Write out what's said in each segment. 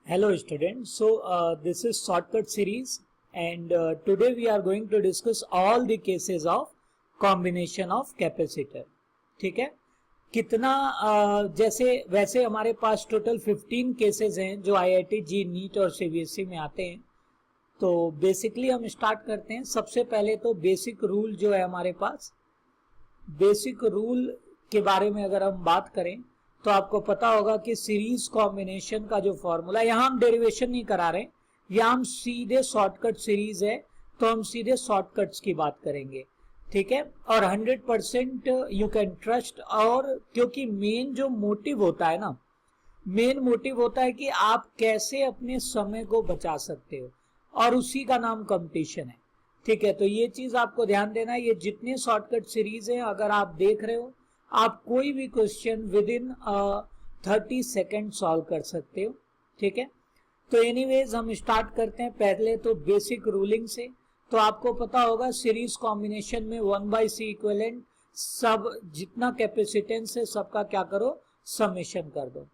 Hello students, this is shortcut series and today we are going to discuss all the cases of combination of capacitor. ठीक है, कितना जैसे वैसे हमारे पास total 15 cases हैं जो IIT जी नीट और सीबीएसई में आते हैं। तो बेसिकली हम स्टार्ट करते हैं। सबसे पहले तो बेसिक रूल जो है हमारे पास, बेसिक रूल के बारे में अगर हम बात करें तो आपको पता होगा कि सीरीज कॉम्बिनेशन का जो फॉर्मूला, यहां हम डेरिवेशन नहीं करा रहे, यहां हम सीधे शॉर्टकट सीरीज है तो हम सीधे शॉर्टकट्स की बात करेंगे। ठीक है, और 100% यू कैन ट्रस्ट। और क्योंकि मेन जो मोटिव होता है ना, मेन मोटिव होता है कि आप कैसे अपने समय को बचा सकते हो, और उसी का नाम कंपटीशन है। ठीक है, तो ये चीज आपको ध्यान देना है। ये जितने शॉर्टकट सीरीज हैं, अगर आप देख रहे हो, आप कोई भी question with in 30 second solve कर सकते हो। ठीक है, तो एनीवेज हम स्टार्ट करते हैं पहले तो बेसिक रूलिंग से। तो आपको पता होगा सीरीज कॉम्बिनेशन में 1/c इक्विवेलेंट, सब जितना कैपेसिटेंस है सबका क्या करो, समेशन कर दो।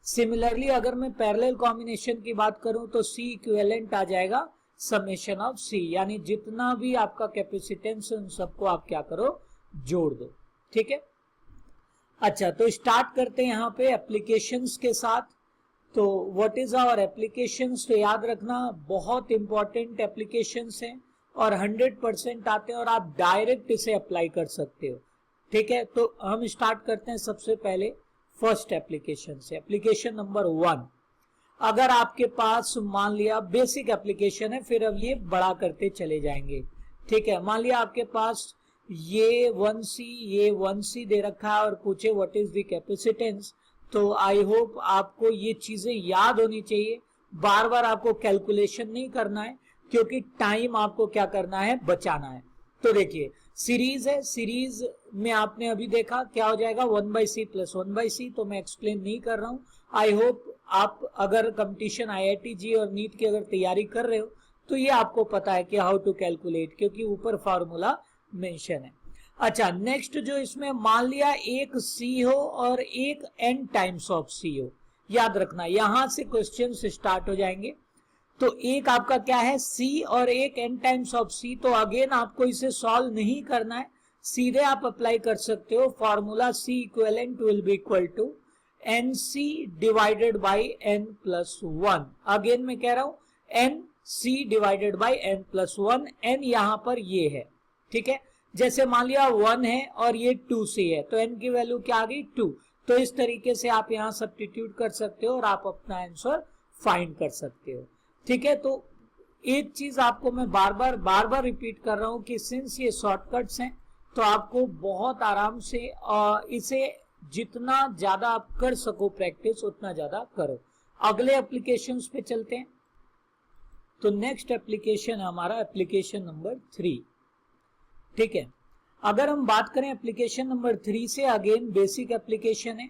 सिमिलरली अगर मैं पैरेलल कॉम्बिनेशन की बात करूं तो c इक्विवेलेंट आ जाएगा समेशन ऑफ c, यानी जितना भी आपका कैपेसिटेंस है उन सबको आप क्या करो, जोड़ दो। ठीक है, अच्छा तो स्टार्ट करते हैं यहाँ पे एप्लीकेशंस के साथ। तो व्हाट इज आवर एप्लीकेशंस, तो याद रखना बहुत इंपॉर्टेंट एप्लीकेशंस हैं और 100% आते हैं और आप डायरेक्ट इसे अप्लाई कर सकते हो। ठीक है, तो हम स्टार्ट करते हैं सबसे पहले फर्स्ट एप्लीकेशन से। एप्लीकेशन नंबर 1, अगर आपके पास मान लिया बेसिक एप्लीकेशन है, फिर अब ये बड़ा करते चले जाएंगे। ठीक है, मान लिया आपके पास ये 1C दे रखा है और पूछे व्हाट इज द कैपेसिटेंस, तो आई होप आपको ये चीजें याद होनी चाहिए। बार बार आपको कैलकुलेशन नहीं करना है, क्योंकि टाइम आपको क्या करना है, बचाना है। तो देखिए सीरीज है, सीरीज में आपने अभी देखा क्या हो जाएगा, 1/c प्लस 1/c। तो मैं एक्सप्लेन नहीं कर रहा हूं। आई होप आप अगर कंपटीशन IIT जी और नीट की अगर तैयारी कर रहे हो तो ये आपको पता है कि हाउ टू कैलकुलेट, क्योंकि ऊपर फॉर्मूला मेंशन है। अच्छा, नेक्स्ट जो इसमें मान लिया एक C हो और एक n टाइम्स ऑफ C हो, याद रखना यहां से क्वेश्चन स्टार्ट हो जाएंगे। तो एक आपका क्या है, C और एक n टाइम्स ऑफ C। तो अगेन आपको इसे सॉल्व नहीं करना है, सीधे आप अप्लाई कर सकते हो formula C equivalent will be equal to NC divided by n plus 1। Again मैं कह रहा हूं NC divided by n plus 1, n यहां पर ये है। ठीक है, जैसे मान लिया 1 है और ये 2C है, तो n की वैल्यू क्या आ गई, 2। तो इस तरीके से आप यहां सब्स्टिट्यूट कर सकते हो और आप अपना आंसर फाइंड कर सकते हो। ठीक है, तो एक चीज आपको मैं बार बार रिपीट कर रहा हूं कि सिंस ये शॉर्टकट्स हैं तो आपको बहुत आराम से इसे जितना ज्यादा आप कर सको प्रैक्टिस उतना ज्यादा करो। अगले एप्लीकेशंस पे चलते हैं। तो नेक्स्ट एप्लीकेशन हमारा एप्लीकेशन नंबर 3। ठीक है, अगर हम बात करें एप्लीकेशन नंबर 3 से, अगेन बेसिक एप्लीकेशन है।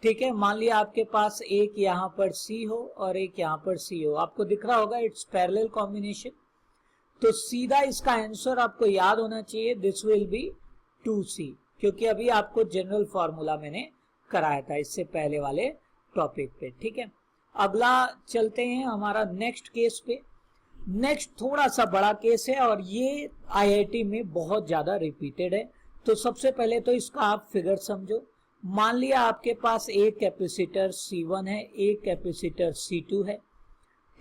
ठीक है, मान लिया आपके पास एक यहां पर C हो और एक यहां पर C हो, आपको दिख रहा होगा इट्स पैरेलल कॉम्बिनेशन। तो सीधा इसका आंसर आपको याद होना चाहिए, दिस विल बी 2C, क्योंकि अभी आपको जनरल फॉर्मूला मैंने कराया था इससे पहले वाले टॉपिक पे। ठीक है, अगला चलते हैं हमारा नेक्स्ट केस पे। नेक्स्ट थोड़ा सा बड़ा केस है और ये IIT में बहुत ज्यादा रिपीटेड है। तो सबसे पहले तो इसका आप फिगर समझो। मान लिया आपके पास एक कैपेसिटर C1 है, एक कैपेसिटर C2 है।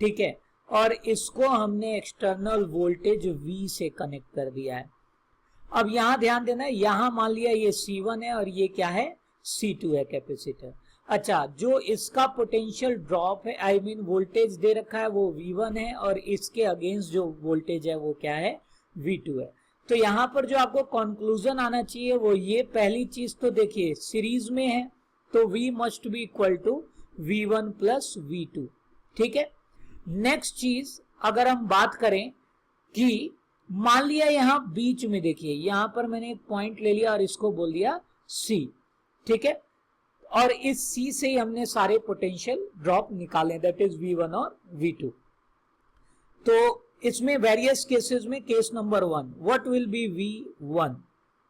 ठीक है, और इसको हमने एक्सटर्नल वोल्टेज V से कनेक्ट कर दिया है। अब यहां ध्यान देना है, यहां मान लिया ये C1 है और ये क्या है, C2 है कैपेसिटर। अच्छा, जो इसका पोटेंशियल ड्रॉप है, आई मीन वोल्टेज दे रखा है, वो V1 है और इसके अगेंस्ट जो वोल्टेज है वो क्या है, V2 है। तो यहां पर जो आपको कंक्लूजन आना चाहिए वो ये, पहली चीज तो देखिए सीरीज में है तो V must be equal to V1 plus V2। ठीक है, नेक्स्ट चीज अगर हम बात करें कि मान लिया यहां बीच में, देखिए यहां पर मैंने एक पॉइंट ले लिया और इसको बोल दिया C। ठीक है, और इस C से ही हमने सारे पोटेंशियल ड्रॉप निकाले, दैट इज V1 और V2। तो इसमें वेरियस केसेस में case number 1, what will B V1।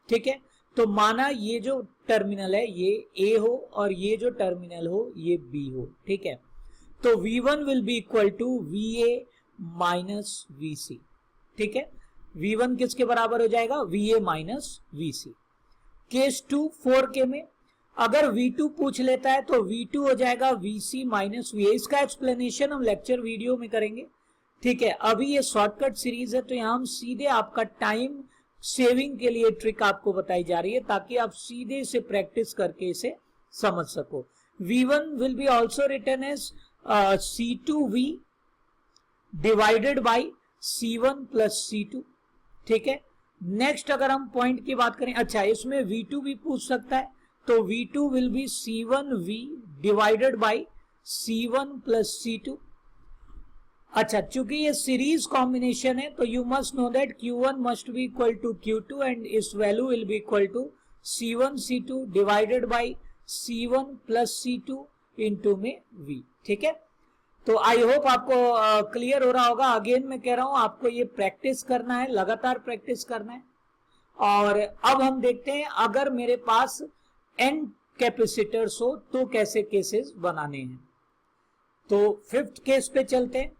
ठीक है, तो माना ये जो टर्मिनल है ये A हो और ये जो टर्मिनल हो ये B हो। ठीक है, तो V1 will be equal to VA minus VC। ठीक है, V1 किसके बराबर हो जाएगा, VA minus VC। Case 2 4K में अगर V2 पूछ लेता है तो V2 हो जाएगा VC माइनस VA। इसका एक्सप्लेनेशन हम लेक्चर वीडियो में करेंगे। ठीक है, अभी ये शॉर्टकट सीरीज है तो यहां हम सीधे आपका टाइम सेविंग के लिए ट्रिक आपको बताई जा रही है ताकि आप सीधे से प्रैक्टिस करके इसे समझ सको। V1 will be also written as C2V divided by C1 plus C2। ठीक है, नेक्स्ट अगर हम पॉइंट की बात करें, अच्छा इसमें V2 भी पूछ सकता है तो V2 will be C1V divided by C1 plus C2। अच्छा, चूंकि ये सीरीज कॉम्बिनेशन है तो you must know that Q1 must be equal to Q2 and इस value will be equal to C1 C2 divided by C1 plus C2 into में V। ठीक है, तो आई होप आपको क्लियर हो रहा होगा। अगेन मैं कह रहा हूं आपको ये प्रैक्टिस करना है, लगातार प्रैक्टिस करना है। और अब हम देखते हैं अगर मेरे पास n कैपेसिटर्स हो तो कैसे केसेस बनाने हैं। तो फिफ्थ केस पे चलते हैं।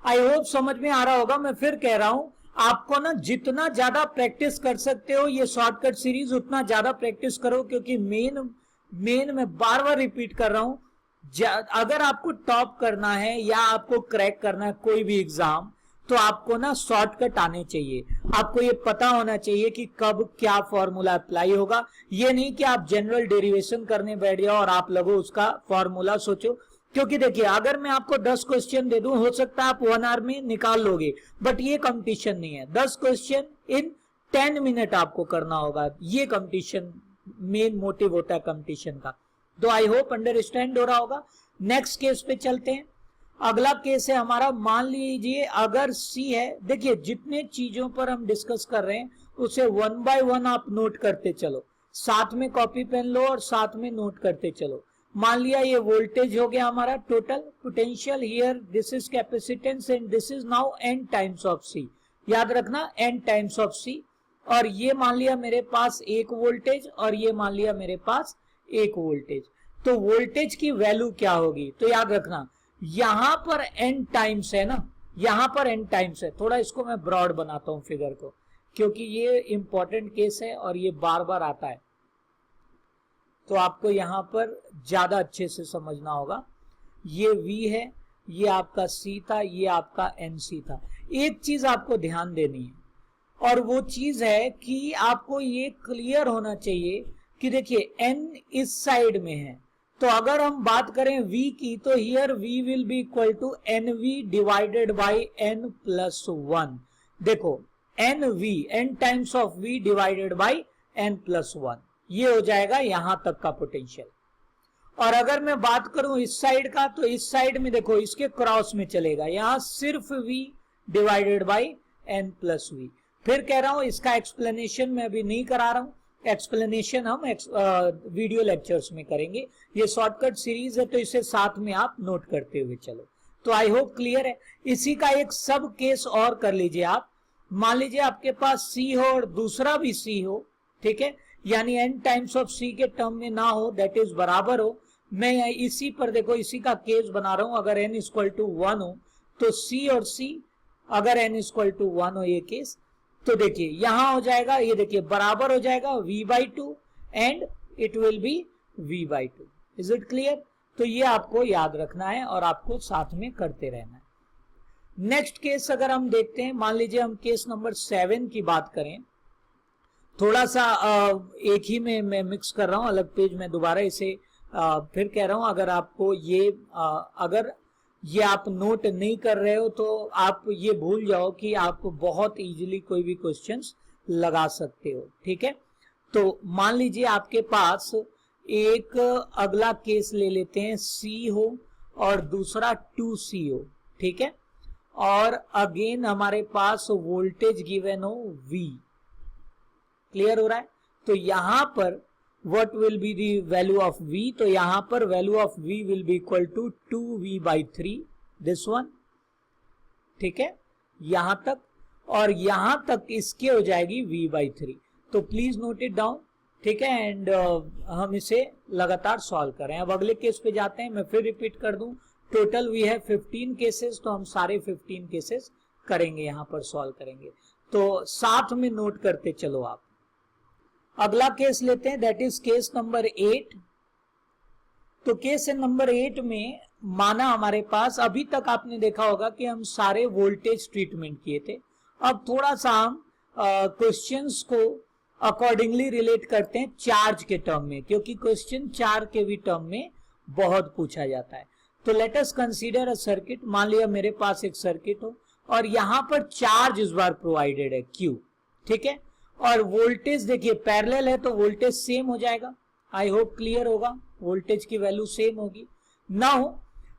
आई होप समझ में आ रहा होगा। मैं फिर कह रहा हूं आपको ना जितना ज्यादा प्रैक्टिस कर सकते हो ये शॉर्टकट सीरीज उतना ज्यादा प्रैक्टिस करो, क्योंकि मेन मैं बार बार रिपीट कर रहा हूं, अगर आपको टॉप करना है या आपको क्रैक करना है कोई भी एग्जाम तो आपको ना शॉर्टकट आने चाहिए। आपको ये पता होना चाहिए कि कब क्या फॉर्मूला अप्लाई होगा। ये नहीं कि आप जनरल डेरिवेशन करने बैठ जाओ और आप लगो उसका फॉर्मूला सोचो, क्योंकि देखिए अगर मैं आपको 10 क्वेश्चन दे दूं हो सकता है आप 1 आवर में निकाल लोगे, बट ये कंपटीशन नहीं है। 10 क्वेश्चन इन 10 मिनट आपको करना होगा। ये कंपटीशन मेन मोटिव होता है कंपटीशन का। तो आई होप अंडरस्टैंड हो रहा होगा। नेक्स्ट केस पे चलते हैं। अगला केस है हमारा, मान लीजिए अगर C है। देखिए जितने चीजों पर हम डिस्कस कर रहे हैं उसे 1 बाय 1 आप नोट करते चलो, साथ में कॉपी पेन लो और साथ में नोट करते चलो। मान लिया ये वोल्टेज हो गया हमारा total potential, here this is capacitance and this is now n times of C। याद रखना n टाइम्स ऑफ C। और ये मान लिया मेरे पास एक वोल्टेज और ये मान लिया मेरे पास एक वोल्टेज। तो वोल्टेज की वैल्यू क्या होगी, तो याद रखना यहां पर n टाइम्स है ना, यहां पर n टाइम्स है। थोड़ा इसको मैं ब्रॉड बनाता हूं फिगर को, क्योंकि ये इंपॉर्टेंट केस है और ये बार बार आता है तो आपको यहां पर ज्यादा अच्छे से समझना होगा। ये V है, ये आपका C था, ये आपका NC था। एक चीज आपको ध्यान देनी है और वो चीज है कि आपको ये क्लियर होना चाहिए कि देखिए n इस साइड में है, तो अगर हम बात करें V की तो here V will be equal to NV divided by n plus 1। देखो NV n times of V divided by n plus 1, ये हो जाएगा यहां तक का पोटेंशियल। और अगर मैं बात करूं इस साइड का तो इस साइड में देखो इसके क्रॉस में चलेगा, यहां सिर्फ V divided by n plus V। फिर कह रहा हूं इसका एक्सप्लेनेशन मैं अभी नहीं करा रहा हूं, एक्सप्लेनेशन हम वीडियो लेक्चर्स में करेंगे। ये शॉर्टकट सीरीज है तो इसे साथ में आप नोट करते हुए चलो। तो आई होप क्लियर है। इसी का एक सब केस और कर लीजिए आप। मान लीजिए आपके पास C हो और दूसरा भी C हो, ठीक है, यानी n टाइम्स ऑफ C के टर्म में ना हो, दैट इज बराबर हो। मैं इसी पर देखो इसी का केस बना रहा हूं। अगर n इक्वल टू 1 हो तो C और C, अगर n इक्वल टू 1 हो ये केस, तो देखिए यहां हो जाएगा, ये देखिए बराबर हो जाएगा V/2 and it will be V/2। Is it clear? तो ये आपको याद रखना है और आपको साथ में करते रहना है। नेक्स्ट केस अगर हम देखते हैं, मान लीजिए हम केस नंबर 7 की बात करें। थोड़ा सा एक ही में मैं मिक्स कर रहा हूं, अलग पेज में दोबारा इसे फिर कह रहा हूं। अगर आपको ये अगर ये आप नोट नहीं कर रहे हो तो आप ये भूल जाओ कि आप बहुत इजीली कोई भी क्वेश्चंस लगा सकते हो, ठीक है। तो मान लीजिए आपके पास एक अगला केस ले लेते हैं, C हो और दूसरा 2C हो, ठीक है, और अगेन हमारे पास वोल्टेज गिवन हो V। क्लियर हो रहा है? तो यहां पर what will be the value of V? तो यहां पर value of V will be equal to 2V/3, this one, ठीक है, यहां तक, और यहां तक इसके हो जाएगी V/3। तो प्लीज नोट इट डाउन, ठीक है, एंड हम इसे लगातार सॉल्व करें। अब अगले केस पे जाते हैं। मैं फिर रिपीट कर दूं, टोटल वी हैव 15 केसेस, तो हम सारे 15 केसेस करेंगे, यहां पर सॉल्व करेंगे। तो साथ में नोट करते चलो आप। अगला केस लेते हैं, दैट इज केस नंबर 8। तो केस नंबर 8 में माना हमारे पास, अभी तक आपने देखा होगा कि हम सारे वोल्टेज ट्रीटमेंट किए थे। अब थोड़ा सा हम क्वेश्चंस को अकॉर्डिंगली रिलेट करते हैं चार्ज के टर्म में, क्योंकि क्वेश्चन चार्ज के भी टर्म में बहुत पूछा जाता है। तो let us consider a circuit. मान लिया मेरे पास एक सर्किट हो और यहां पर चार्ज इस बार प्रोवाइडेड है Q, ठीक है, और वोल्टेज देखिए पैरेलल है तो वोल्टेज सेम हो जाएगा। आई होप क्लियर होगा, वोल्टेज की वैल्यू सेम होगी। Now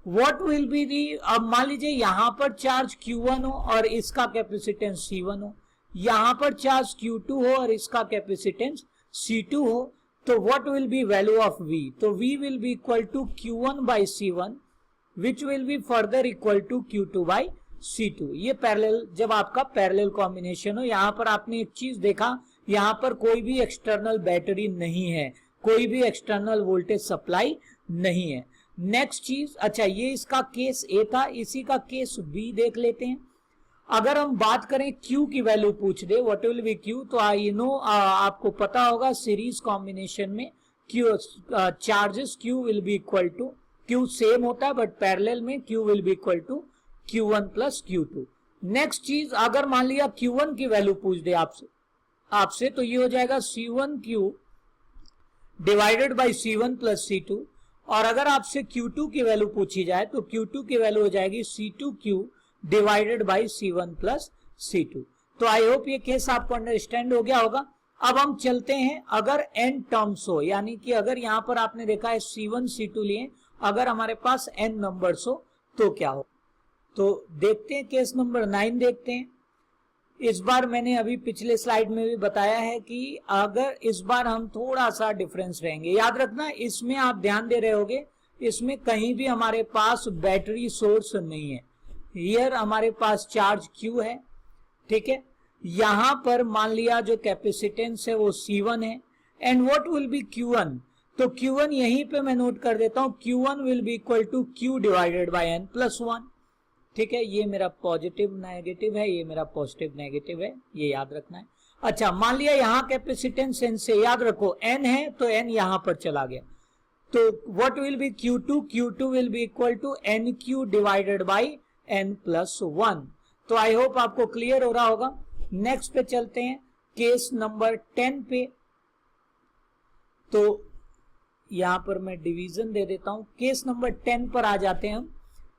what will be the, अब मान लीजिए यहां पर चार्ज Q1 हो और इसका कैपेसिटेंस C1 हो, यहां पर चार्ज Q2 हो और इसका कैपेसिटेंस C2 हो, तो what will be value of V? तो V will be equal to Q1 by C1 which will be further equal to Q2 by C2। ये पैरेलल, जब आपका पैरेलल कॉम्बिनेशन हो। यहां पर आपने एक चीज देखा, यहां पर कोई भी एक्सटर्नल बैटरी नहीं है, कोई भी एक्सटर्नल वोल्टेज सप्लाई नहीं है। नेक्स्ट चीज, अच्छा ये इसका केस ए था, इसी का केस बी देख लेते हैं। अगर हम बात करें Q की वैल्यू पूछ दे, व्हाट विल बी Q, तो आई नो आपको पता होगा सीरीज कॉम्बिनेशन में Q charges Q will be equal to, Q same होता है बट पैरेलल में Q will be equal to Q1 plus Q2। Next चीज, अगर मान लिया Q1 की वैल्यू पूछ दे आपसे तो ये हो जाएगा C1Q divided by C1 plus C2, और अगर आपसे Q2 की वैल्यू पूछी जाए तो Q2 की वैल्यू हो जाएगी C2Q divided by C1 plus C2। तो आई होप ये केस आपको अंडरस्टैंड हो गया होगा। अब हम चलते हैं, अगर n टर्म्स हो, यानी कि अगर यहां पर आपने देखा है C1 C2 लिए, अगर हमारे पास n नंबर्स हो तो क्या हो। तो देखते हैं केस नंबर 9 देखते हैं। इस बार मैंने अभी पिछले स्लाइड में भी बताया है कि अगर इस बार हम थोड़ा सा डिफरेंस रहेंगे, याद रखना इसमें आप ध्यान दे रहे होगे, इसमें कहीं भी हमारे पास बैटरी सोर्स नहीं है। हियर हमारे पास चार्ज Q है, ठीक है, यहां पर मान लिया जो कैपेसिटेंस है वो C1 है, and what will B Q1, तो Q1 यहीं पे मैं नोट कर देता हूं, Q1 will be equal to Q divided by n plus 1, ठीक है, ये मेरा पॉजिटिव नेगेटिव है, ये मेरा पॉजिटिव नेगेटिव है, ये याद रखना है। अच्छा मान लिया यहां कैपेसिटेंस n से, याद रखो n है तो n यहां पर चला गया, तो what will be Q2, Q2 will be equal to NQ divided by n plus 1। तो आई होप आपको क्लियर हो रहा होगा। नेक्स्ट पे चलते हैं, केस नंबर 10 पे। तो यहां पर मैं डिवीजन दे देता हूं, केस नंबर 10 पर आ जाते हैं हम।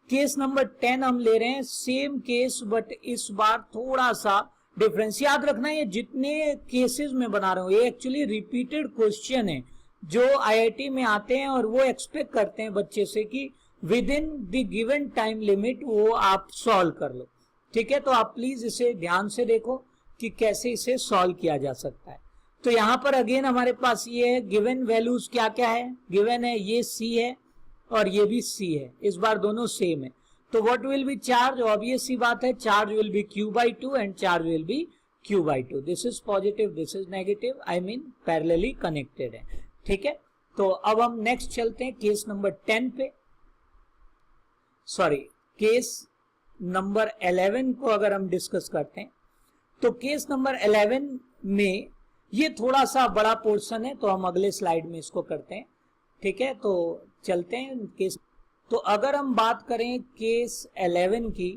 केस नंबर 10 हम ले रहे हैं, सेम केस बट इस बार थोड़ा सा डिफरेंस। याद रखना ये जितने केसेस में बना रहा हूं ये एक्चुअली रिपीटेड क्वेश्चन है जो आईआईटी में आते हैं, और वो एक्सपेक्ट करते हैं बच्चे से कि with in the given time limit वो आप सॉल्व कर लो, ठीक है। तो आप प्लीज इसे ध्यान से देखो कि कैसे इसे सॉल्व किया जा सकता है। तो यहां पर अगेन हमारे पास ये है, गिवन वैल्यूज क्या क्या है, गिवन है ये C है और ये भी C है, इस बार दोनों सेम है। तो what will be charge, obvious सी बात है, charge will be Q/2 and charge will be Q/2। This is positive, this is negative, I mean parallelly connected है, ठीक है। तो अब हम नेक्स्ट चलते हैं केस नंबर 10 पे, सॉरी केस नंबर 11 को अगर हम डिस्कस करते हैं, तो केस नंबर 11 में ये थोड़ा सा बड़ा पोर्शन है, तो हम अगले स्लाइड में इसको करते हैं, ठीक है। तो चलते हैं केस, तो अगर हम बात करें केस 11 की,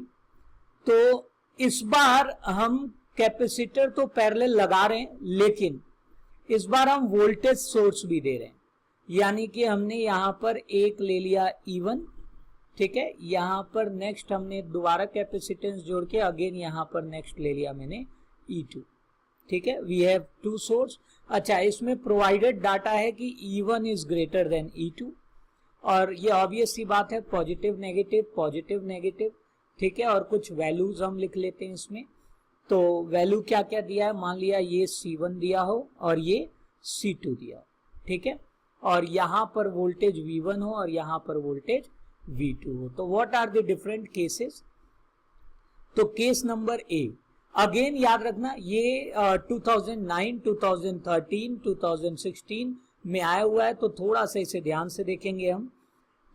तो इस बार हम कैपेसिटर तो पैरेलल लगा रहे हैं, लेकिन इस बार हम वोल्टेज सोर्स भी दे रहे हैं, यानी कि हमने यहां पर एक ले लिया E1, ठीक है, यहां पर नेक्स्ट हमने दोबारा कैपेसिटेंस जोड़ के अगेन यहां पर नेक्स्ट ले लिया मैंने E2, ठीक है, वी हैव टू सोर्स। अच्छा इसमें प्रोवाइडेड डाटा है कि E1 is greater than E2, और ये ऑब्वियस सी बात है, पॉजिटिव नेगेटिव, ठीक है, और कुछ वैल्यूज हम लिख लेते हैं इसमें। तो वैल्यू क्या क्या दिया है, मान लिया ये C1 दिया हो और ये C2 दिया हो, ठीक है, और यहां पर वोल्टेज V1 हो और यहां पर वोल्टेज V2 हो। तो what are the different cases, तो केस नंबर A अगेन याद रखना ये 2009, 2013, 2016 में आया हुआ है, तो थोड़ा सा इसे ध्यान से देखेंगे हम।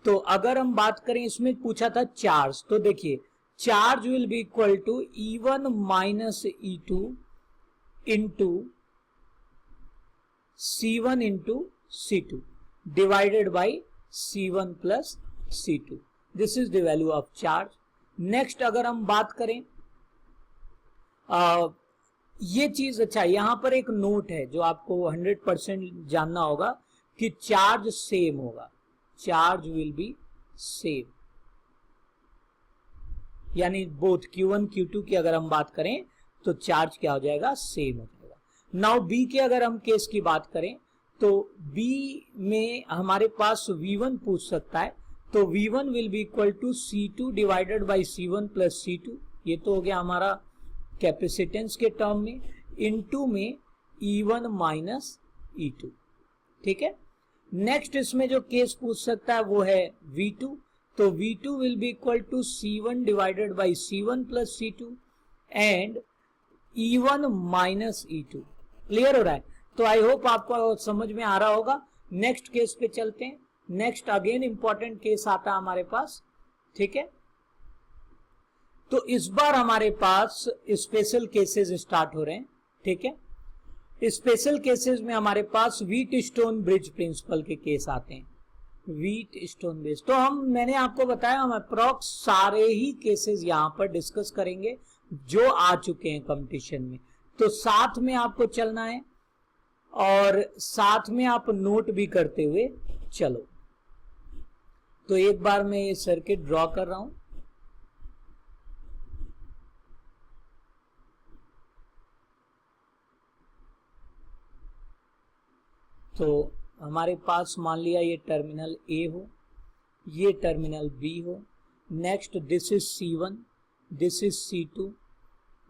तो अगर हम बात करें, इसमें पूछा था चार्ज, तो देखिए charge will be equal to E1 minus E2 into C1 into C2 divided by C1 plus C2. This is the value of charge. Next अगर हम बात करें ये चीज, अच्छा यहां पर एक नोट है जो आपको 100% जानना होगा कि चार्ज सेम होगा. चार्ज विल बी सेम, यानी बोथ Q1 Q2 की अगर हम बात करें तो चार्ज क्या हो जाएगा, सेम हो जाएगा. नाउ बी के अगर हम केस की बात करें तो बी में हमारे पास V1 पूछ सकता है, तो V1 will be equal to C2 divided by C1 plus C2. ये तो हो गया हमारा कैपेसिटेंस के टर्म में, इनटू में E1 माइनस E2. ठीक है. नेक्स्ट इसमें जो केस पूछ सकता है वो है V2, तो V2 will be equal to C1 divided by C1 plus C2 and E1 minus E2. Clear हो रहा है? तो आई होप आपको समझ में आ रहा होगा. नेक्स्ट केस पे चलते हैं. नेक्स्ट अगेन इंपॉर्टेंट केस आता है हमारे पास. ठीक है. तो इस बार हमारे पास स्पेशल केसेस स्टार्ट हो रहे हैं. ठीक है. स्पेशल केसेस में हमारे पास व्हीट स्टोन ब्रिज प्रिंसिपल के केस आते हैं. व्हीट स्टोन ब्रिज, तो मैंने आपको बताया हम अप्रॉक्स सारे ही केसेस यहां पर डिस्कस करेंगे जो आ चुके हैं कंपटीशन में. तो साथ में आपको चलना है और साथ में आप नोट भी करते हुए चलो. तो एक बार मैं ये सर्किट ड्रॉ कर रहा हूं. तो हमारे पास मान लिया ये टर्मिनल ए हो, ये टर्मिनल बी हो. Next this is C1, this is C2,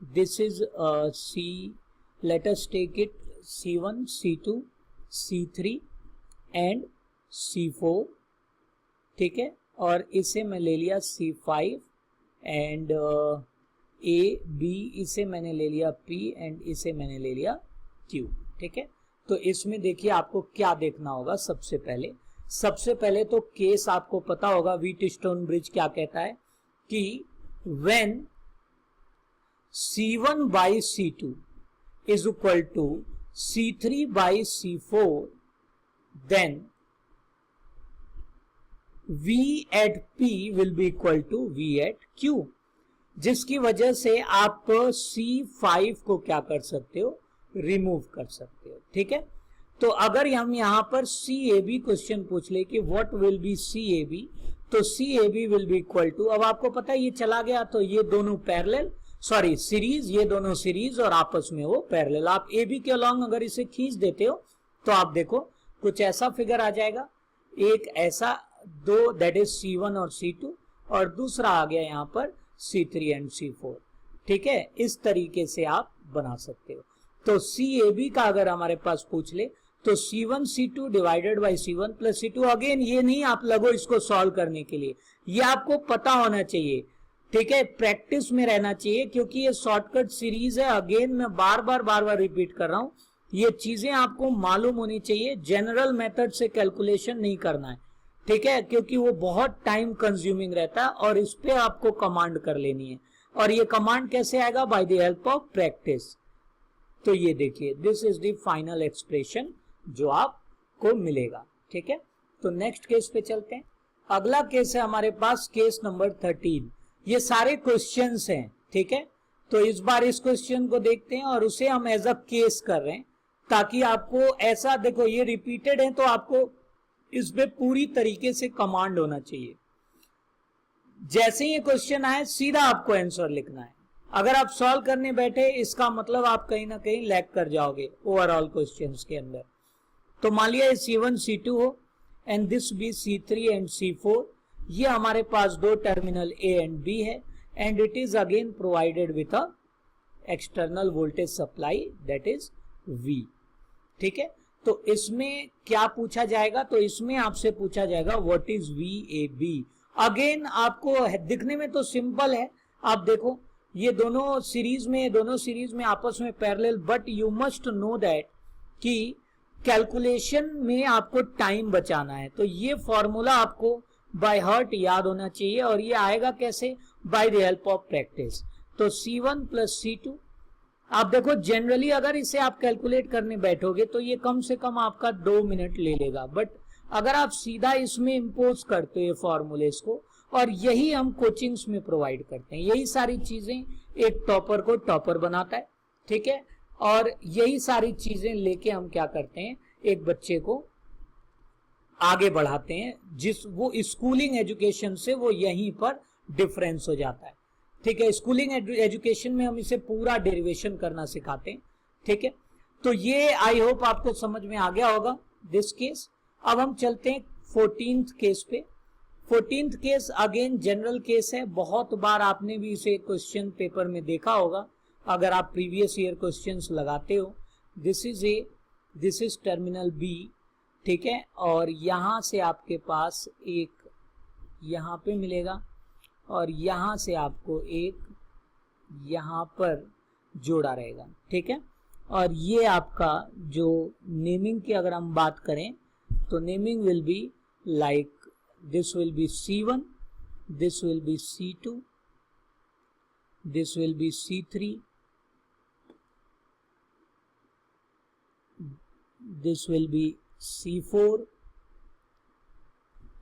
this is C, let us take it C1, C2, C3 and C4. ठीक है. और इसे मैं ले लिया C5 एंड A, B, इसे मैंने ले लिया P एंड इसे मैंने ले लिया Q. ठीक है. तो इसमें देखिए आपको क्या देखना होगा. सबसे पहले तो केस आपको पता होगा व्हीट स्टोन ब्रिज क्या कहता है कि when C1 by C2 is equal to C3 by C4 then V at P will be equal to V at Q, जिसकी वजह से आप C5 को क्या कर सकते हो, रिमूव कर सकते हो. ठीक है. तो अगर हम यहां पर CAB क्वेश्चन पूछ ले कि व्हाट विल बी CAB, तो CAB will be equal to, अब आपको पता है ये चला गया तो ये दोनों पैरेलल, सॉरी सीरीज, ये दोनों सीरीज और आपस में वो पैरेलल. आप AB के अलॉन्ग अगर इसे खींच देते हो तो आप देखो कुछ ऐसा फिगर आ जाएगा. एक ऐसा दो, दैट इज C1 और C2, और दूसरा आ गया यहाँ पर C3 एंड C4. ठीक है. इस तरीके से आप बना सकते हो. तो CAB का अगर हमारे पास पूछ ले तो C1 C2 divided by C1 plus C2. Again ये नहीं आप लगो इसको सॉल्व करने के लिए, ये आपको पता होना चाहिए. ठीक है. प्रैक्टिस में रहना चाहिए क्योंकि ये शॉर्टकट सीरीज है. अगेन मैं बार बार रिपीट कर रहा हूं, ये चीजें आपको मालूम होनी चाहिए. जनरल मेथड से कैलकुलेशन नहीं करना है. ठीक है. क्योंकि वो बहुत टाइम कंज्यूमिंग रहता है और इस पे आपको कमांड कर लेनी है. और ये कमांड कैसे आएगा, by the help of practice. तो ये देखिए this is the final expression जो आपको मिलेगा. ठीक है. तो नेक्स्ट केस पे चलते हैं. अगला केस है हमारे पास केस नंबर 13. ये सारे क्वेश्चंस हैं. ठीक है. तो इस बार इस क्वेश्चन को देखते हैं और उसे हम एज अ केस कर रहे हैं ताकि आपको ऐसा, देखो ये रिपीटेड है तो आपको इसमें पूरी तरीके से कमांड होना चाहिए. जैसे ये क्वेश्चन आए सीधा आपको आंसर लिखना है. अगर आप सॉल्व करने बैठे इसका मतलब आप कहीं ना कहीं लैग कर जाओगे ओवरऑल क्वेश्चंस के अंदर. तो मान लिया C1 C2 हो and this B C3 and C4. ये हमारे पास दो टर्मिनल A एंड B है and it is again provided with a external voltage supply that is V. ठीक है. तो इसमें क्या पूछा जाएगा, तो इसमें आपसे पूछा जाएगा व्हाट इज VAB. अगेन आपको दिखने में तो सिंपल है, आप देखो ये दोनों सीरीज में आपस में parallel, but you must know that कि कैलकुलेशन में आपको टाइम बचाना है. तो ये फॉर्मूला आपको बाय हार्ट याद होना चाहिए, और ये आएगा कैसे, by the help of practice. तो C1 प्लस C2, आप देखो जनरली अगर इसे आप कैलकुलेट करने बैठोगे तो ये कम से कम आपका 2 मिनट ले लेगा, बट अगर आप सीधा इसमें इंपोज करते हो फॉर्मूलेस को, और यही हम कोचिंग्स में प्रोवाइड करते हैं, यही सारी चीजें एक टॉपर को टॉपर बनाता है, ठीक है, और यही सारी चीजें लेके हम क्या करते हैं, एक बच्चे को आगे बढ़ाते हैं, जिस वो स्कूलिंग एजुकेशन से वो यहीं पर डिफरेंस हो जाता है, ठीक है। स्कूलिंग एजुकेशन में हम इसे पूरा डेरिवेशन करना सिखाते हैं, ठीक है। तो ये आई होप आपको समझ में आ गया होगा दिस केस। अब हम चलते हैं 14th केस पे। 14th case again general case है, बहुत बार आपने भी इसे क्वेश्चन पेपर में देखा होगा अगर आप प्रीवियस ईयर क्वेश्चंस लगाते हो। This is A, this is terminal B, ठीक है, और यहां से आपके पास एक यहां पे मिलेगा, और यहां से आपको एक यहां पर जोड़ा रहेगा, ठीक है। और ये आपका जो नेमिंग की अगर हम बात करें तो naming will be like this will be C1, this will be C2, this will be C3, this will be C4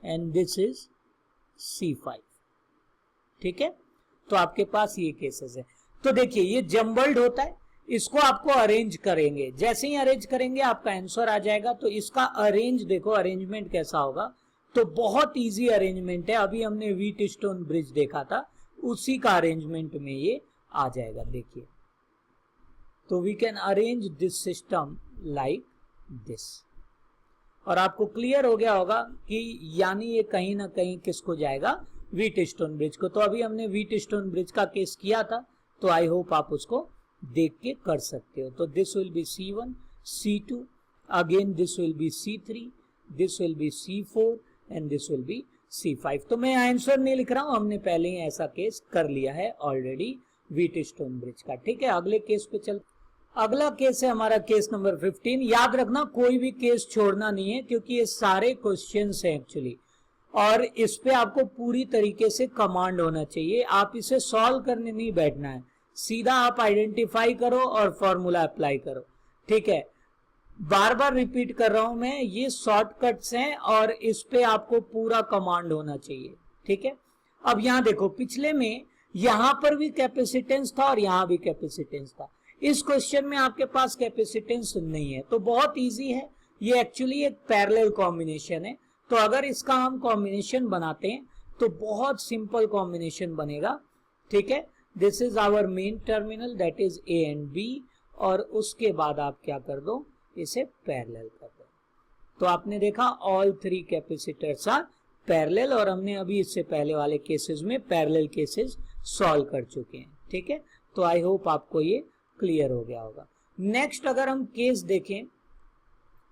and this is C5, ठीक है। तो आपके पास ये केसेस है। तो देखिए ये जम्बल्ड होता है, इसको आपको अरेंज करेंगे, जैसे ही अरेंज करेंगे आपका आंसर आ जाएगा। तो इसका अरेंज देखो, अरेंजमेंट कैसा होगा, तो बहुत इजी अरेंजमेंट है। अभी हमने व्हीट स्टोन ब्रिज देखा था, उसी का अरेंजमेंट में ये आ जाएगा, देखिए। तो we can arrange this system like this, और आपको क्लियर हो गया होगा कि यानी ये कहीं ना कहीं किसको जाएगा, व्हीट स्टोन ब्रिज को। तो अभी हमने व्हीट स्टोन ब्रिज का केस किया था, तो आई होप आप उसको देख के कर सकते हो। तो this will be C1, C2, again this will be C3, this will be C4 and this will be C5। तो मैं आंसर नहीं लिख रहा हूं, हमने पहले ही ऐसा केस कर लिया है ऑलरेडी व्हीट स्टोन ब्रिज का, ठीक है। अगले केस पे चल, अगला केस है हमारा केस नंबर 15। याद रखना कोई भी केस छोड़ना नहीं है, क्योंकि ये सारे क्वेश्चंस हैं एक्चुअली, और इस पे आपको पूरी तरीके से कमांड होना चाहिए। आप इसे सॉल्व करने नहीं बैठना है, सीधा आप आइडेंटिफाई करो और फॉर्मूला अप्लाई करो, ठीक है। बार बार रिपीट कर रहा हूं मैं, ये शॉर्टकट्स हैं और इस पे आपको पूरा कमांड होना चाहिए, ठीक है। अब यहां देखो, पिछले में यहां पर भी कैपेसिटेंस था और यहां भी कैपेसिटेंस था। इस क्वेश्चन में आपके पास कैपेसिटेंस नहीं है, तो बहुत इजी है। ये एक्चुअली एक पैरेलल कॉम्बिनेशन है, तो अगर इसका हम कॉम्बिनेशन बनाते हैं तो बहुत सिंपल कॉम्बिनेशन बनेगा, ठीक है। This is our main terminal, that is A and B, और उसके बाद आप क्या कर दो, इसे पैरेलल कर दो। तो आपने देखा ऑल 3 कैपेसिटर्स आर पैरेलल, और हमने अभी इससे पहले वाले केसेस में पैरेलल केसेस सॉल्व कर चुके हैं, ठीक है। तो आई होप आपको ये क्लियर हो गया होगा। नेक्स्ट अगर हम केस देखें,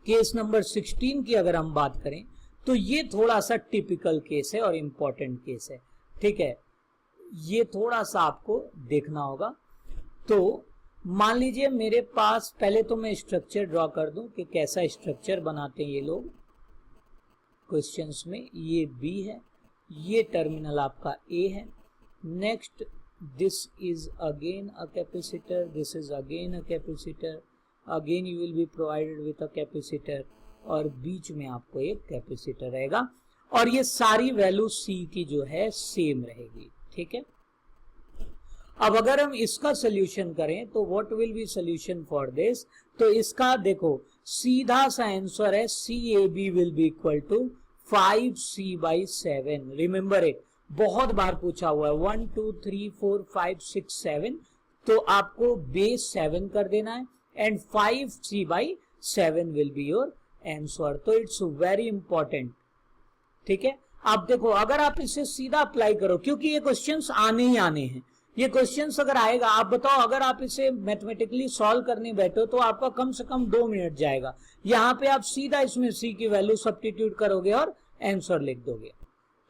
केस नंबर 16 की अगर हम बात करें, तो ये थोड़ा सा टिपिकल केस है और इंपॉर्टेंट केस है, ठीक है। ये थोड़ा सा आपको देखना होगा। तो मान लीजिए मेरे पास, पहले तो मैं स्ट्रक्चर ड्रॉ कर दूं कि कैसा स्ट्रक्चर बनाते हैं ये लोग क्वेश्चंस में। ये B है, ये टर्मिनल आपका A है। Next this is again a capacitor, this is again a capacitor, again you will be provided with a capacitor, और बीच में आपको एक कैपेसिटर रहेगा, और ये सारी वैल्यू C की जो है सेम रहेगी, ठीक है। अब अगर हम इसका सोल्यूशन करें तो what will be solution for this, तो इसका देखो सीधा सा आंसर है CAB will be equal to 5C/7। Remember it, बहुत बार पूछा हुआ है, 1 2 3 4 5 6 7, तो आपको बेस 7 कर देना है, and 5C/7 will be your answer. तो इट्स वेरी इंपॉर्टेंट, ठीक है। आप देखो अगर आप इसे सीधा अप्लाई करो, क्योंकि ये क्वेश्चंस आने ही आने हैं, ये क्वेश्चंस अगर आएगा, आप बताओ अगर आप इसे मैथमेटिकली सॉल्व करने बैठो तो आपका कम से कम 2 मिनट जाएगा। यहाँ पे आप सीधा इसमें C की वैल्यू सब्स्टिट्यूट करोगे और आंसर लिख दोगे।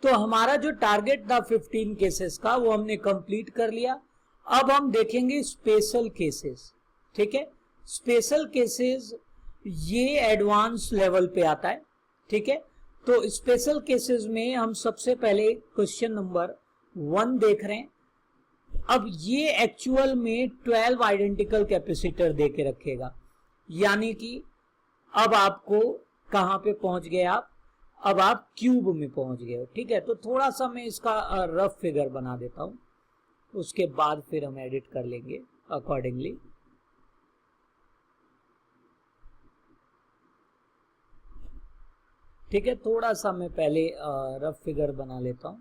तो हमारा जो टारगेट था 15 केसेस का, वो हमने कंप्लीट कर लिया। अब हम देखेंगे स्पेशल केसेस, ठीक है। स्पेशल केसेस ये एडवांस लेवल पे आता है, ठीक है। तो स्पेशल केसेस में हम सबसे पहले क्वेश्चन नंबर 1 देख रहे हैं। अब ये एक्चुअल में 12 आइडेंटिकल कैपेसिटर दे के रखेगा, यानी कि अब आपको कहां पे पहुंच गए आप, अब आप क्यूब में पहुंच गए हो। ठीक है, तो थोड़ा सा मैं इसका रफ फिगर बना देता हूं, उसके बाद फिर हम एडिट कर लेंगे अकॉर्डिंगली। ठीक है, थोड़ा सा मैं पहले रफ फिगर बना लेता हूं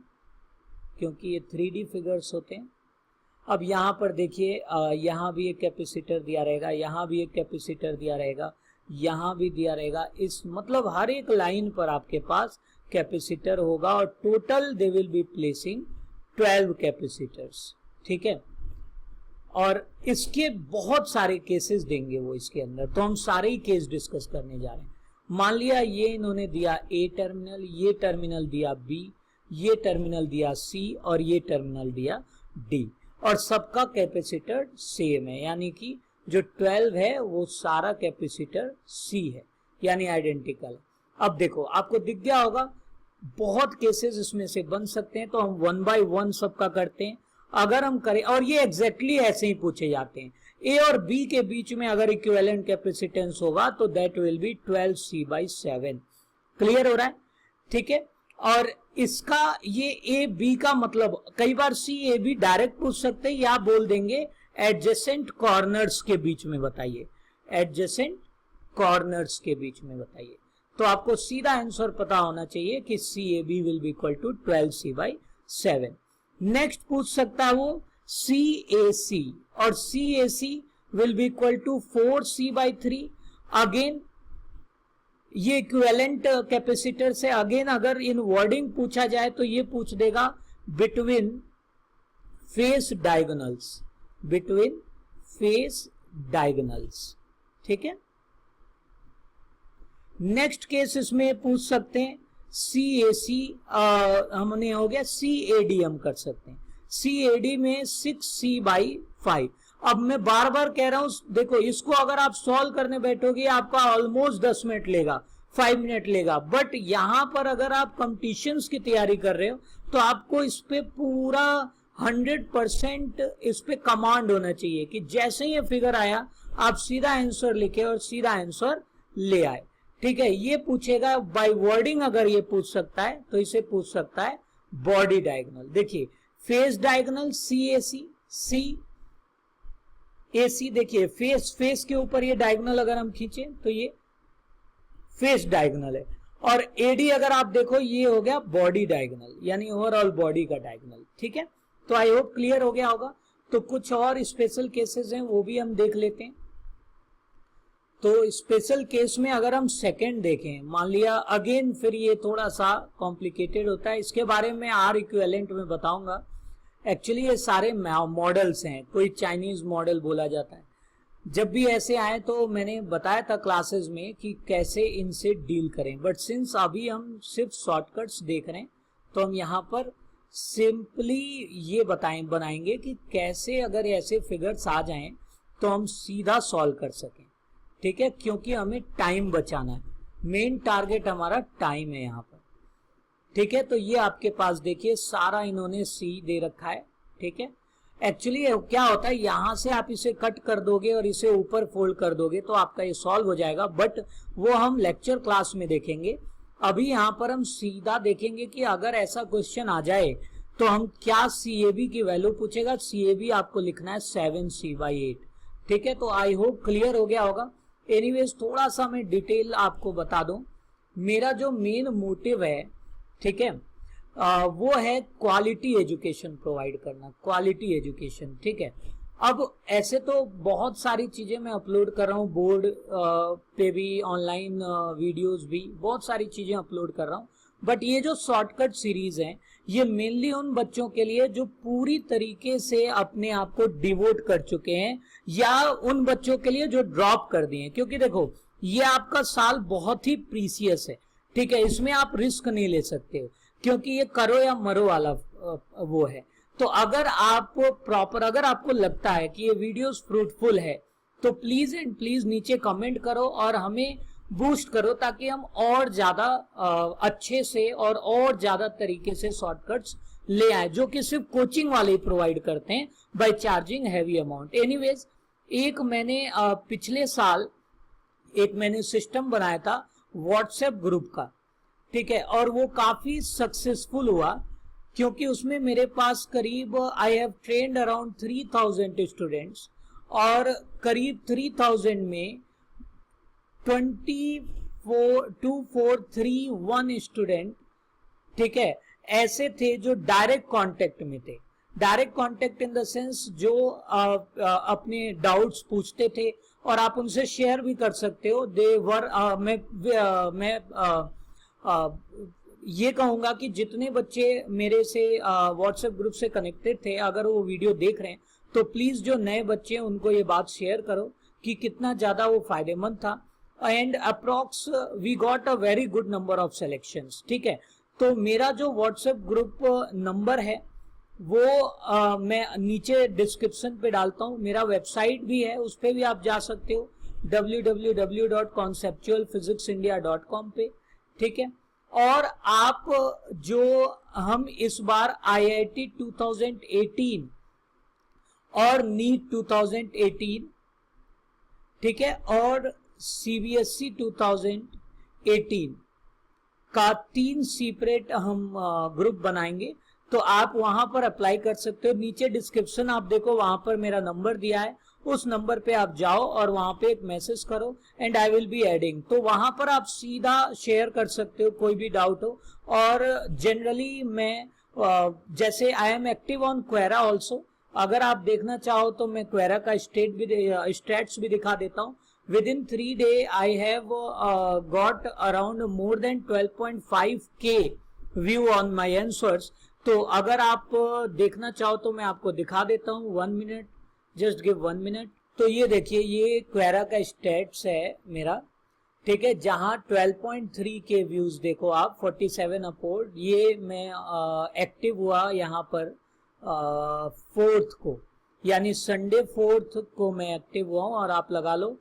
क्योंकि ये 3D फिगर्स होते हैं। अब यहाँ पर देखिए, यहाँ भी एक कैपेसिटर दिया रहेगा, यहाँ भी एक कैपेसिटर दिया रहेगा, यहाँ भी दिया रहेगा। इस मतलब हर एक लाइन पर आपके पास कैपेसिटर होगा और total they will be placing 12 capacitors. ठीक है, और इसके बहुत सारे केसेस देंगे वो इसके अंदर, तो हम सारे ही केस डिस्कस करने जा रहे हैं। मान लिया ये इन्होंने दिया ए टर्मिनल, ये टर्मिनल दिया बी, ये टर्मिनल दिया सी और ये टर्मिनल दिया डी, और सबका कैपेसिटर सेम है, यानी कि जो 12 है वो सारा कैपेसिटर सी है, यानी आइडेंटिकल। अब देखो आपको दिख गया होगा, बहुत केसेस इसमें से बन सकते हैं, तो हम 1 बाय 1 सबका करते हैं। अगर हम करें, और ये एग्जैक्टली ऐसे ही पूछे जाते हैं, ए और बी के बीच में अगर इक्विवेलेंट कैपेसिटेंस होगा तो that will be 12C/7। Clear हो रहा है? ठीक है, और इसका ये ए बी का मतलब, कई बार सी ए बी डायरेक्ट पूछ सकते हैं, या बोल देंगे एडजेसेंट कॉर्नर्स के बीच में बताइए, एडजेसेंट कॉर्नर्स के बीच में बताइए। तो आपको सीधा आंसर पता होना चाहिए कि C A B will be equal to 12C/7। Next पूछ सकता है वो सी ए सी, और C A C will be equal to 4C/3। Again ये इक्विवेलेंट कैपेसिटर से, अगेन अगर इन वर्डिंग पूछा जाए तो ये पूछ देगा between face diagonals, between face diagonals. ठीक है, नेक्स्ट केस इसमें पूछ सकते हैं सी ए सी, हमने हो गया सी ए डी हम कर सकते हैं, सी ए डी में 6C/5। अब मैं बार बार कह रहा हूं, देखो इसको अगर आप सॉल्व करने बैठोगे आपका ऑलमोस्ट 10 मिनट लेगा, 5 मिनट लेगा, बट यहां पर अगर आप कॉम्पिटिशन्स की तैयारी कर रहे हो तो आपको इस पे पूरा 100% इस पे कमांड होना चाहिए कि जैसे ही ये फिगर आया आप सीधा आंसर लिखे और सीधा आंसर ले आए। ठीक है, ये पूछेगा बाय वर्डिंग, अगर ये पूछ सकता है तो इसे पूछ सकता है बॉडी डायगोनल। देखिए face diagonal C A C, C A सी, देखिए फेस के ऊपर ये डायगोनल अगर हम खींचे तो ये फेस डायगोनल है, और एडी अगर आप देखो ये हो गया बॉडी डायगोनल, यानी ओवरऑल बॉडी का डायगोनल। ठीक है, तो आई होप क्लियर हो गया होगा। तो कुछ और स्पेशल केसेस हैं वो भी हम देख लेते हैं। तो स्पेशल केस में अगर हम सेकंड देखें, मान लिया अगेन फिर ये थोड़ा सा कॉम्प्लिकेटेड होता है, इसके बारे में आर इक्विवेलेंट में बताऊंगा। एक्चुअली ये सारे मॉडल्स हैं, कोई चाइनीज मॉडल बोला जाता है। जब भी ऐसे आए तो मैंने बताया था क्लासेस में कि कैसे इनसे डील करें, बट सिंस अभी हम सिर्फ शॉर्टकट्स देख रहे हैं तो हम यहाँ पर सिंपली ये बनाएंगे कि कैसे अगर ऐसे फिगर्स आ जाएं तो हम सीधा सॉल्व कर सकें। ठीक है, क्योंकि हमें टाइम बचाना है, मेन टारगेट हमारा टाइम है यहाँ पर। ठीक है, तो ये आपके पास देखिए सारा इन्होंने सी दे रखा है। ठीक है, एक्चुअली क्या होता है, यहां से आप इसे कट कर दोगे और इसे ऊपर फोल्ड कर दोगे तो आपका ये सॉल्व हो जाएगा, बट वो हम लेक्चर क्लास में देखेंगे। अभी यहाँ पर हम सीधा देखेंगे कि अगर ऐसा क्वेश्चन आ जाए तो हम क्या CAB की वैल्यू पूछेगा। CAB आपको लिखना है 7C/8। ठीक है, तो आई होप क्लियर हो गया होगा। एनीवेज थोड़ा सा मैं डिटेल आपको बता दूं, मेरा जो मेन मोटिव है, ठीक है, वो है क्वालिटी एजुकेशन प्रोवाइड करना, क्वालिटी एजुकेशन। ठीक है, अब ऐसे तो बहुत सारी चीजें मैं अपलोड कर रहा हूँ, बोर्ड पे भी, ऑनलाइन वीडियोस भी, बहुत सारी चीजें अपलोड कर रहा हूँ, बट ये जो शॉर्टकट सीरीज है ये मेनली उन बच्चों के लिए जो पूरी तरीके से अपने आप को डिवोट कर चुके हैं, या उन बच्चों के लिए जो ड्रॉप कर दिए। क्योंकि देखो ये आपका साल बहुत ही प्रीसियस है। ठीक है, इसमें आप रिस्क नहीं ले सकते हो क्योंकि ये करो या मरो वाला वो है। तो अगर आप प्रॉपर, अगर आपको लगता है कि ये वीडियोस फ्रूटफुल है तो प्लीज एंड प्लीज नीचे कमेंट करो और हमें बूस्ट करो ताकि हम और ज्यादा अच्छे से और ज्यादा तरीके से शॉर्टकट्स ले आए, जो कि सिर्फ कोचिंग वाले ही प्रोवाइड करते हैं by charging heavy amount. Anyways, एक मैंने पिछले साल एक मैंने सिस्टम बनाया था व्हाट्सएप ग्रुप का, ठीक है, और वो काफी सक्सेसफुल हुआ क्योंकि उसमें मेरे पास करीब I have trained around 3000 students और करीब 3000 में 2431 स्टूडेंट, ठीक है, ऐसे थे जो डायरेक्ट कांटेक्ट में थे। Direct contact in the sense जो अपने डाउट्स पूछते थे और आप उनसे शेयर भी कर सकते हो। दे वर मैं ये कहूंगा कि जितने बच्चे मेरे से व्हाट्सएप ग्रुप से कनेक्टेड थे, अगर वो वीडियो देख रहे हैं तो प्लीज जो नए बच्चे हैं उनको ये बात शेयर करो कि कितना ज्यादा वो फायदेमंद था। And approx we got a very good number of selections, ठीक है। तो मेरा जो व्हाट्सएप ग्रुप नंबर है वो मैं नीचे डिस्क्रिप्शन पे डालता हूँ। मेरा वेबसाइट भी है, उस पर भी आप जा सकते हो www.conceptualphysicsindia.com पे, ठीक है। और आप जो हम इस बार IIT 2018 और नीट 2018, ठीक है, और CBSE 2018 का 3 सेपरेट हम ग्रुप बनाएंगे, तो आप वहां पर अप्लाई कर सकते हो। नीचे डिस्क्रिप्शन आप देखो, वहां पर मेरा नंबर दिया है, उस नंबर पे आप जाओ और वहां पे एक मैसेज करो and I will be adding. तो वहां पर आप सीधा शेयर कर सकते हो कोई भी डाउट हो। और जनरली मैं जैसे I am active on Quora also, अगर आप देखना चाहो तो मैं क्वेरा का स्टेट्स भी दिखा देता हूँ। Within 3 days, I have got around more than 12.5K view on my answers. तो अगर आप देखना चाहो तो मैं आपको दिखा देता हूँ। 1 मिनट, जस्ट गिव 1 मिनट। तो ये देखिए, ये क्वेरा का स्टेट्स है मेरा, ठीक है, जहाँ 12.3K व्यूज देखो आप, 47 अपलोड। ये मैं एक्टिव हुआ यहाँ पर 4th को, यानी संडे 4th को मैं एक्टिव हुआ हूँ। और आप लगा लो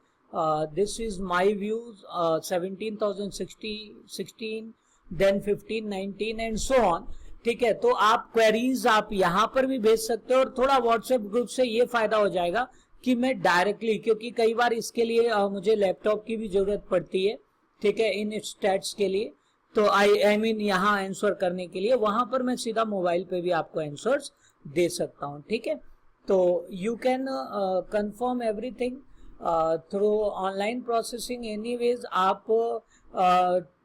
this is my views 17,016, then 1519 and so on, ठीक है। तो आप क्वेरीज आप यहाँ पर भी भेज सकते हो। और थोड़ा व्हाट्सएप ग्रुप से ये फायदा हो जाएगा कि मैं डायरेक्टली, क्योंकि कई बार इसके लिए मुझे लैपटॉप की भी जरूरत पड़ती है, ठीक है, इन स्टैट्स के लिए। तो आई मीन यहाँ आंसर करने के लिए, वहां पर मैं सीधा मोबाइल पे भी आपको आंसर्स दे सकता हूँ, ठीक है। तो you can confirm everything through online processing. Anyways, आप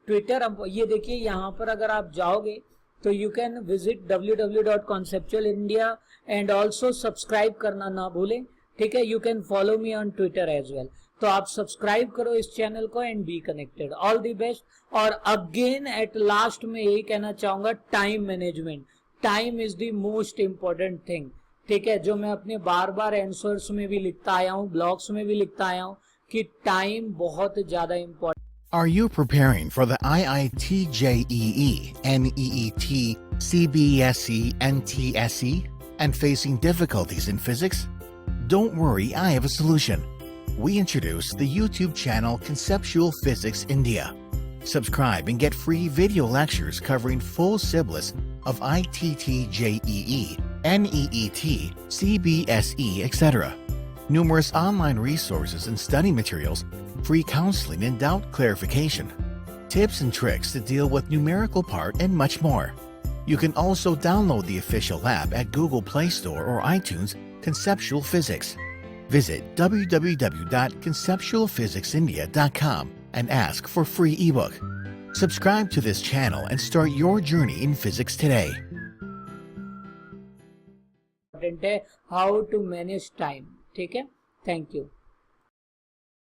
ट्विटर, ये देखिए यहाँ पर अगर आप जाओगे तो you can visit www.conceptualindia and also subscribe करना ना भूलें, ठीक है। You can follow me on Twitter as well. तो आप सब्सक्राइब करो इस चैनल को and be connected. All the best. और अगेन एट लास्ट में यही कहना चाहूंगा, time management, time is the most important thing, ठीक है, जो मैं अपने बार बार आंसर्स में भी लिखता आया हूँ, ब्लॉग्स में भी लिखता आया हूँ कि टाइम बहुत ज्यादा important. Are you preparing for the IIT JEE, NEET, CBSE, NTSE, and facing difficulties in physics? Don't worry, I have a solution. We introduced the YouTube channel Conceptual Physics India. Subscribe and get free video lectures covering full syllabus of ITT JEE, NEET, CBSE, etc. Numerous online resources and study materials, free counseling and doubt clarification, tips and tricks to deal with numerical part, and much more. You can also download the official app at Google Play Store or iTunes, Conceptual Physics. Visit www.conceptualphysicsindia.com and ask for free ebook. Subscribe to this channel and start your journey in physics today. How to manage time, ठीक है। Thank you.